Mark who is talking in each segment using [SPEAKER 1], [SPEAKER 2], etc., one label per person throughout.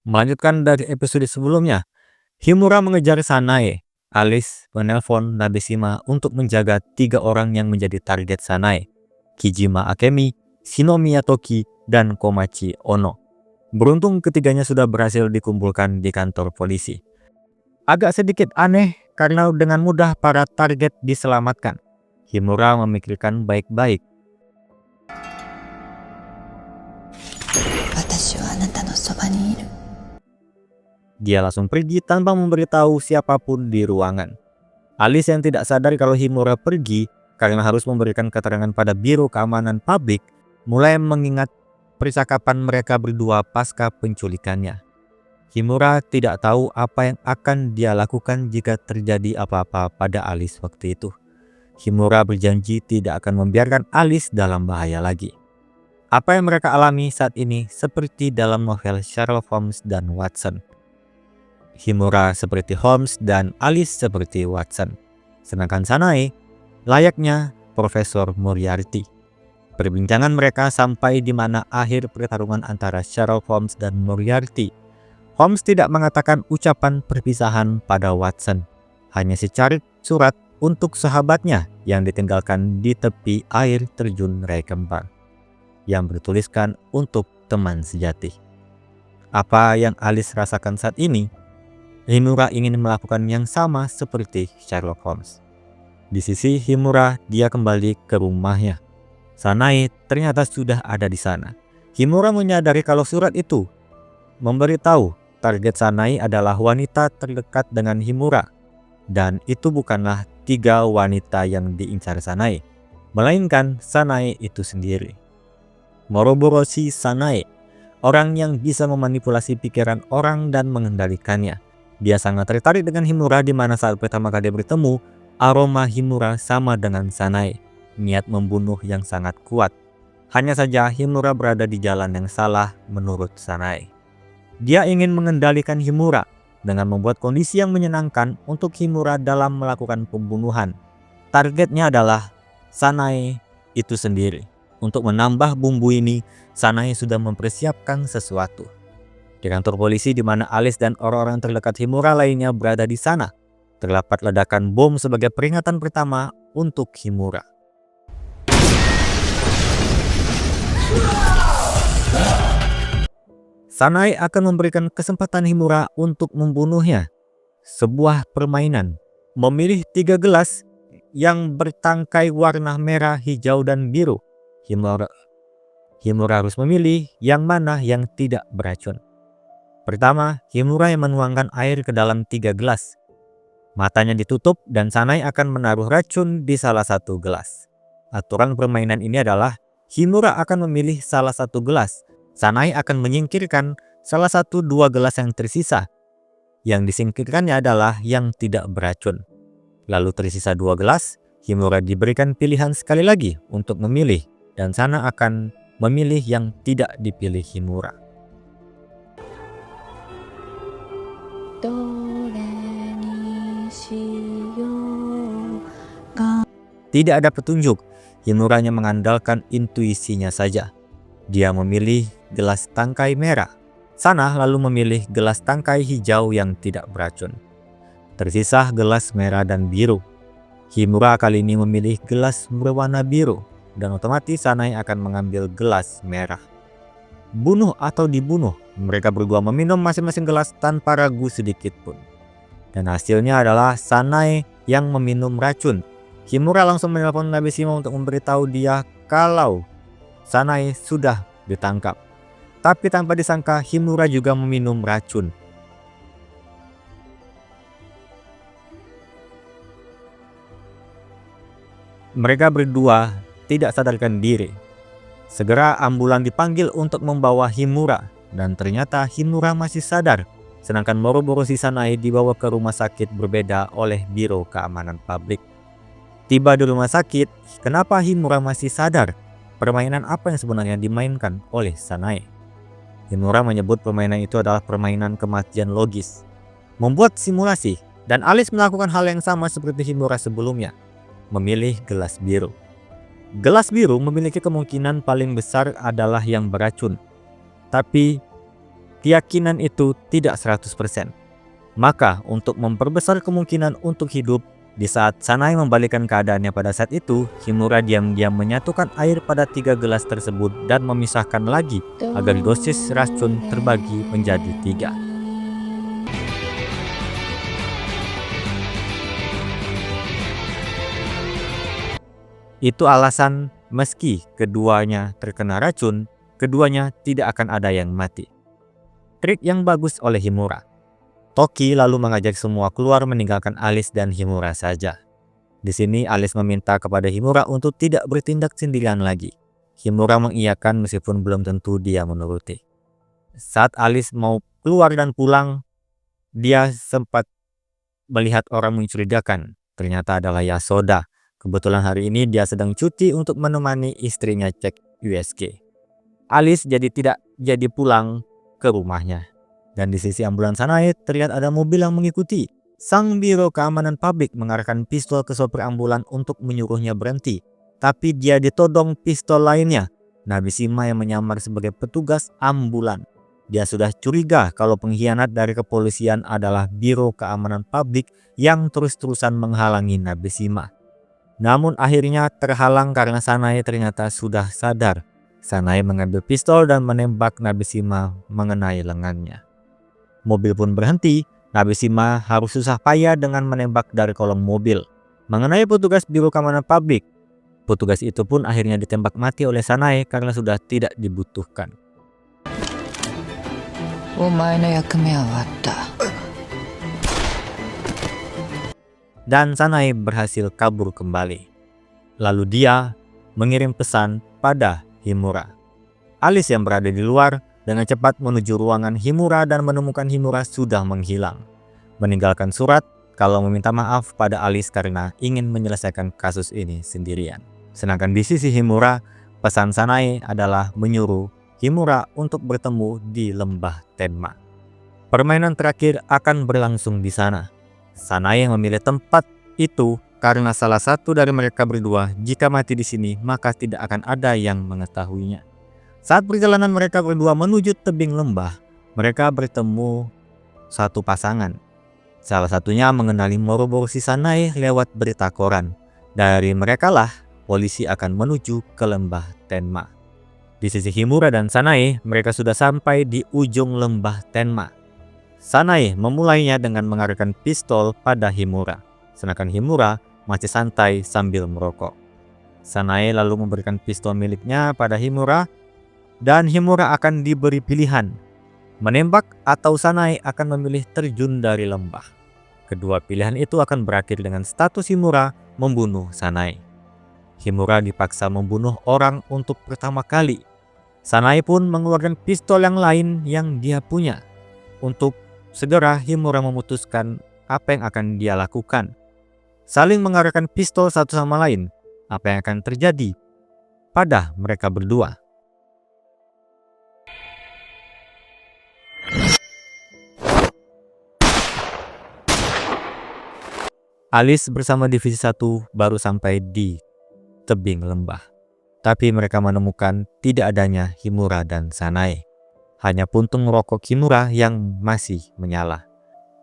[SPEAKER 1] Melanjutkan dari episode sebelumnya, Himura mengejar Sanae. Alice menelpon Nabeshima untuk menjaga 3 orang yang menjadi target Sanae: Kijima Akemi, Shinomiya Toki, dan Komachi Ono. Beruntung ketiganya sudah berhasil dikumpulkan di kantor polisi. Agak sedikit aneh karena dengan mudah para target diselamatkan. Himura memikirkan baik-baik.
[SPEAKER 2] 私はあなたのそばにいる。
[SPEAKER 1] Dia langsung pergi tanpa memberitahu siapapun di ruangan. Alice yang tidak sadar kalau Himura pergi karena harus memberikan keterangan pada Biro Keamanan Publik, mulai mengingat percakapan mereka berdua pasca penculikannya. Himura tidak tahu apa yang akan dia lakukan jika terjadi apa-apa pada Alice waktu itu. Himura berjanji tidak akan membiarkan Alice dalam bahaya lagi. Apa yang mereka alami saat ini seperti dalam novel Sherlock Holmes dan Watson. Himura seperti Holmes dan Alice seperti Watson. Sedangkan Sanae layaknya Profesor Moriarty. Perbincangan mereka sampai di mana akhir pertarungan antara Sherlock Holmes dan Moriarty. Holmes tidak mengatakan ucapan perpisahan pada Watson, hanya secarik surat untuk sahabatnya yang ditinggalkan di tepi air terjun Rai Kembar, yang bertuliskan untuk teman sejati. Apa yang Alice rasakan saat ini? Himura ingin melakukan yang sama seperti Sherlock Holmes. Di sisi Himura, dia kembali ke rumahnya. Sanae ternyata sudah ada di sana. Himura menyadari kalau surat itu memberitahu target Sanae adalah wanita terdekat dengan Himura. Dan itu bukanlah 3 wanita yang diincar Sanae, melainkan Sanae itu sendiri. Moroboroshi Sanae, orang yang bisa memanipulasi pikiran orang dan mengendalikannya. Dia sangat tertarik dengan Himura, di mana saat pertama kali bertemu, aroma Himura sama dengan Sanae, niat membunuh yang sangat kuat. Hanya saja Himura berada di jalan yang salah menurut Sanae. Dia ingin mengendalikan Himura dengan membuat kondisi yang menyenangkan untuk Himura dalam melakukan pembunuhan. Targetnya adalah Sanae itu sendiri. Untuk menambah bumbu ini, Sanae sudah mempersiapkan sesuatu. Di kantor polisi di mana Alice dan orang-orang terdekat Himura lainnya berada di sana, terdapat ledakan bom sebagai peringatan pertama untuk Himura. Sanae akan memberikan kesempatan Himura untuk membunuhnya. Sebuah permainan. Memilih 3 gelas yang bertangkai warna merah, hijau, dan biru. Himura harus memilih yang mana yang tidak beracun. Pertama, Himura yang menuangkan air ke dalam 3 gelas. Matanya ditutup dan Sanae akan menaruh racun di salah satu gelas. Aturan permainan ini adalah Himura akan memilih salah satu gelas. Sanae akan menyingkirkan salah satu 2 gelas yang tersisa. Yang disingkirkannya adalah yang tidak beracun. Lalu tersisa 2 gelas, Himura diberikan pilihan sekali lagi untuk memilih, dan Sanae akan memilih yang tidak dipilih Himura. Tidak ada petunjuk, Himura hanya mengandalkan intuisinya saja. Dia memilih gelas tangkai merah. Sanae lalu memilih gelas tangkai hijau yang tidak beracun. Tersisa gelas merah dan biru. Himura kali ini memilih gelas berwarna biru, dan otomatis Sanae akan mengambil gelas merah. Bunuh atau dibunuh, mereka berdua meminum masing-masing gelas tanpa ragu sedikit pun. Dan hasilnya adalah Sanae yang meminum racun. Himura langsung menelpon Nabeshima untuk memberitahu dia kalau Sanae sudah ditangkap. Tapi tanpa disangka Himura juga meminum racun. Mereka berdua tidak sadarkan diri. Segera ambulan dipanggil untuk membawa Himura, dan ternyata Himura masih sadar. Sedangkan Moroboroshi Sanae dibawa ke rumah sakit berbeda oleh Biro Keamanan Publik. Tiba di rumah sakit, kenapa Himura masih sadar? Permainan apa yang sebenarnya dimainkan oleh Sanae? Himura menyebut permainan itu adalah permainan kematian logis. Membuat simulasi, dan Alice melakukan hal yang sama seperti Himura sebelumnya. Memilih gelas biru. Gelas biru memiliki kemungkinan paling besar adalah yang beracun. Tapi keyakinan itu tidak 100%. Maka untuk memperbesar kemungkinan untuk hidup, di saat Sanae membalikkan keadaannya pada saat itu, Himura diam-diam menyatukan air pada 3 gelas tersebut dan memisahkan lagi agar dosis racun terbagi menjadi 3. Itu alasan meski keduanya terkena racun, keduanya tidak akan ada yang mati. Trik yang bagus oleh Himura. Toki lalu mengajak semua keluar meninggalkan Alice dan Himura saja. Di sini Alice meminta kepada Himura untuk tidak bertindak sendirian lagi. Himura mengiyakan meskipun belum tentu dia menuruti. Saat Alice mau keluar dan pulang, dia sempat melihat orang mencurigakan. Ternyata adalah Yasoda. Kebetulan hari ini dia sedang cuti untuk menemani istrinya cek USG. Alice tidak jadi pulang ke rumahnya. Dan di sisi ambulans Sanae terlihat ada mobil yang mengikuti. Sang biro keamanan publik mengarahkan pistol ke sopir ambulan untuk menyuruhnya berhenti. Tapi dia ditodong pistol lainnya. Nabeshima yang menyamar sebagai petugas ambulan. Dia sudah curiga kalau pengkhianat dari kepolisian adalah biro keamanan publik yang terus-terusan menghalangi Nabeshima. Namun akhirnya terhalang karena Sanae ternyata sudah sadar. Sanae mengambil pistol dan menembak Nabeshima mengenai lengannya. Mobil pun berhenti. Nabeshima harus susah payah dengan menembak dari kolong mobil. Mengenai petugas biro keamanan publik, petugas itu pun akhirnya ditembak mati oleh Sanae karena sudah tidak dibutuhkan. Dan Sanae berhasil kabur kembali. Lalu dia mengirim pesan pada Himura. Alice yang berada di luar dengan cepat menuju ruangan Himura dan menemukan Himura sudah menghilang. Meninggalkan surat kalau meminta maaf pada Alice karena ingin menyelesaikan kasus ini sendirian. Sedangkan di sisi Himura, pesan Sanae adalah menyuruh Himura untuk bertemu di lembah Tenma. Permainan terakhir akan berlangsung di sana. Sanae memilih tempat itu karena salah satu dari mereka berdua jika mati di sini maka tidak akan ada yang mengetahuinya. Saat perjalanan mereka berdua menuju tebing lembah, mereka bertemu satu pasangan. Salah satunya mengenali Moroboshi Sanae lewat berita koran. Dari merekalah polisi akan menuju ke lembah Tenma. Di sisi Himura dan Sanae, mereka sudah sampai di ujung lembah Tenma. Sanae memulainya dengan mengarahkan pistol pada Himura, sedangkan Himura masih santai sambil merokok. Sanae lalu memberikan pistol miliknya pada Himura, dan Himura akan diberi pilihan, menembak atau Sanae akan memilih terjun dari lembah. Kedua pilihan itu akan berakhir dengan status Himura membunuh Sanae. Himura dipaksa membunuh orang untuk pertama kali. Sanae pun mengeluarkan pistol yang lain yang dia punya. Untuk segera Himura memutuskan apa yang akan dia lakukan. Saling mengarahkan pistol satu sama lain. Apa yang akan terjadi pada mereka berdua? Alice bersama divisi 1 baru sampai di tebing lembah. Tapi mereka menemukan tidak adanya Himura dan Sanae. Hanya puntung rokok Himura yang masih menyala.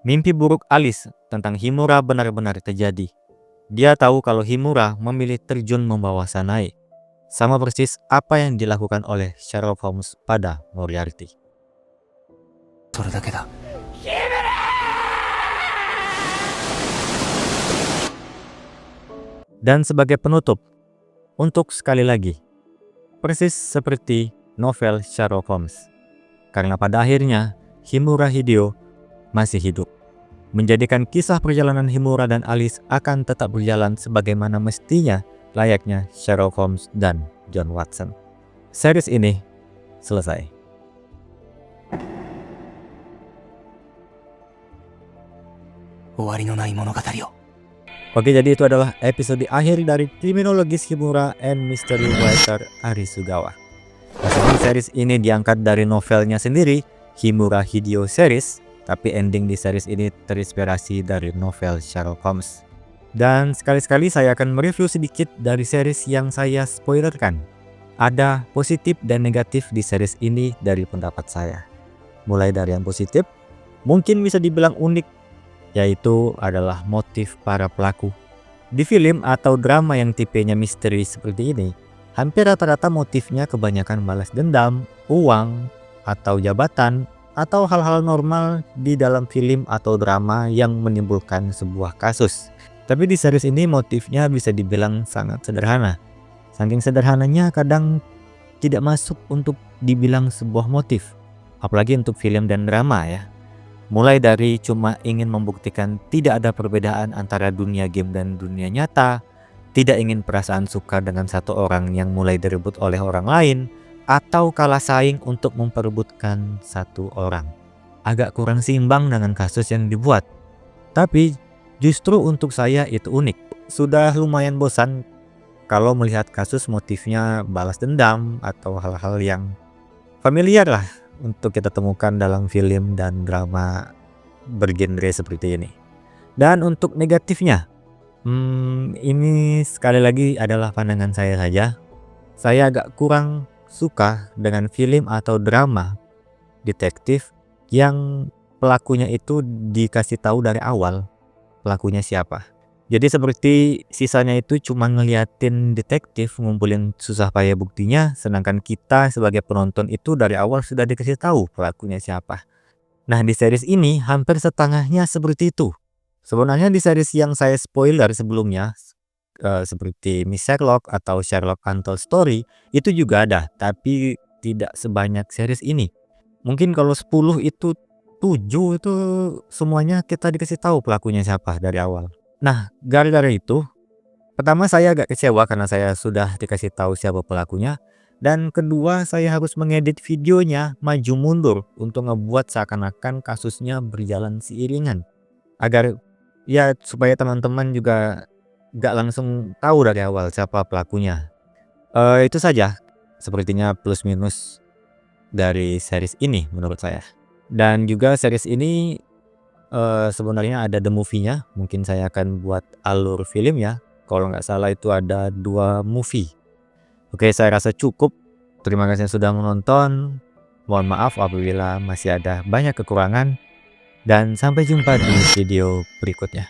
[SPEAKER 1] Mimpi buruk Alice tentang Himura benar-benar terjadi. Dia tahu kalau Himura memilih terjun membawa Sanae. Sama persis apa yang dilakukan oleh Sherlock Holmes pada Moriarty. Dan sebagai penutup, untuk sekali lagi, persis seperti novel Sherlock Holmes. Karena pada akhirnya Himura Hideo masih hidup, menjadikan kisah perjalanan Himura dan Alice akan tetap berjalan sebagaimana mestinya layaknya Sherlock Holmes dan John Watson. Series ini selesai. Oke, jadi itu adalah episode akhir dari Kriminologis Himura and Mystery Writer Arisugawa. Meskipun series ini diangkat dari novelnya sendiri, Himura Hideo series, tapi ending di series ini terinspirasi dari novel Sherlock Holmes. Dan sekali-sekali saya akan mereview sedikit dari series yang saya spoilerkan. Ada positif dan negatif di series ini dari pendapat saya. Mulai dari yang positif, mungkin bisa dibilang unik, yaitu adalah motif para pelaku. Di film atau drama yang tipenya misteri seperti ini, hampir rata-rata motifnya kebanyakan balas dendam, uang, atau jabatan, atau hal-hal normal di dalam film atau drama yang menimbulkan sebuah kasus. Tapi di series ini motifnya bisa dibilang sangat sederhana. Saking sederhananya kadang tidak masuk untuk dibilang sebuah motif. Apalagi untuk film dan drama ya. Mulai dari cuma ingin membuktikan tidak ada perbedaan antara dunia game dan dunia nyata, tidak ingin perasaan suka dengan satu orang yang mulai direbut oleh orang lain, atau kalah saing untuk memperebutkan satu orang. Agak kurang seimbang dengan kasus yang dibuat. Tapi justru untuk saya itu unik. Sudah lumayan bosan kalau melihat kasus motifnya balas dendam atau hal-hal yang familiar lah untuk kita temukan dalam film dan drama bergenre seperti ini. Dan untuk negatifnya, ini sekali lagi adalah pandangan saya saja. Saya agak kurang suka dengan film atau drama detektif yang pelakunya itu dikasih tahu dari awal pelakunya siapa. Jadi seperti sisanya itu cuma ngeliatin detektif ngumpulin susah payah buktinya, sedangkan kita sebagai penonton itu dari awal sudah dikasih tahu pelakunya siapa. Nah di series ini hampir setengahnya seperti itu. Sebenarnya di series yang saya spoiler sebelumnya, seperti Miss Sherlock atau Sherlock Untold Story, itu juga ada, tapi tidak sebanyak series ini. Mungkin kalau 10 itu 7 itu semuanya kita dikasih tahu pelakunya siapa dari awal. Nah, gara-gara itu, pertama saya agak kecewa karena saya sudah dikasih tahu siapa pelakunya, dan kedua saya harus mengedit videonya maju mundur untuk ngebuat seakan-akan kasusnya berjalan seiringan, agar ya supaya teman-teman juga gak langsung tahu dari awal siapa pelakunya. Itu saja sepertinya plus minus dari series ini menurut saya. Dan juga series ini sebenarnya ada the movie-nya, mungkin saya akan buat alur film ya. Kalau nggak salah itu ada 2 movie. Oke, saya rasa cukup. Terima kasih sudah menonton. Mohon maaf apabila masih ada banyak kekurangan. Dan sampai jumpa di video berikutnya.